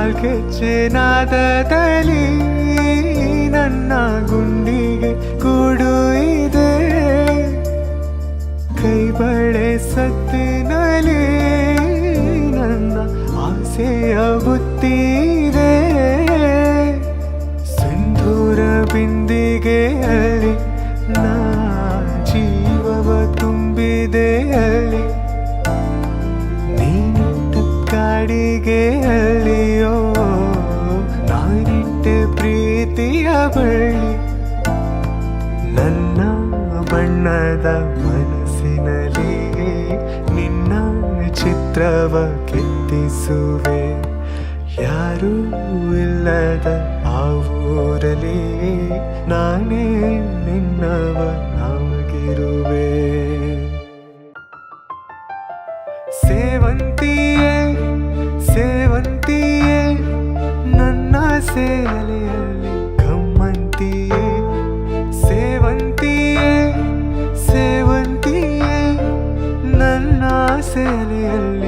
ಕಾಲ್ಗೆಜ್ಜೆ ನಾದದಲ್ಲಿ ನನ್ನ ಗುಂಡಿಗೆ ಕೂಡು ಇದೆ. ಕೈ ಬಳೆ ಸತ್ತಿನಲ್ಲಿ ನನ್ನ ಆಸೆಯ ಬುತ್ತಿದೆ. ಸಿಂಧೂರ ಬಿಂದಿಗೆಯಲ್ಲಿ ನಾ ಜೀವವ ತುಂಬಿದೆಯಲ್ಲಿ ನೀನಿಟ್ಟ ಕಾಡಿಗೆಯಲ್ಲಿಯೋ ನಾನಿಟ್ಟೆ ಪ್ರೀತಿಯ ಬಳ್ಳಿ. ನನ್ನ ಬಣ್ಣದ ಮನಸ್ಸಿನಲ್ಲಿ ನಿನ್ನ ಚಿತ್ರವ ಕೆತ್ತಿಸುವೆ. ಯಾರೂ ಇಲ್ಲದ ಆ ಊರಲ್ಲಿ ನಾನೇ ನಿನ್ನವನಾಗಿರುವೆ. ಸೇವಂತಿಯೇ ಸೇವಂತಿಯೇ ನನ್ನ ಸೇಲೆಯಲ್ಲಿ ಗಮ್ಮಂತಿಯೇ. ಸೇವಂತಿಯೇ ಸೇವಂತಿಯೇ ನನ್ನ ಸೇಲೆಯಲ್ಲಿ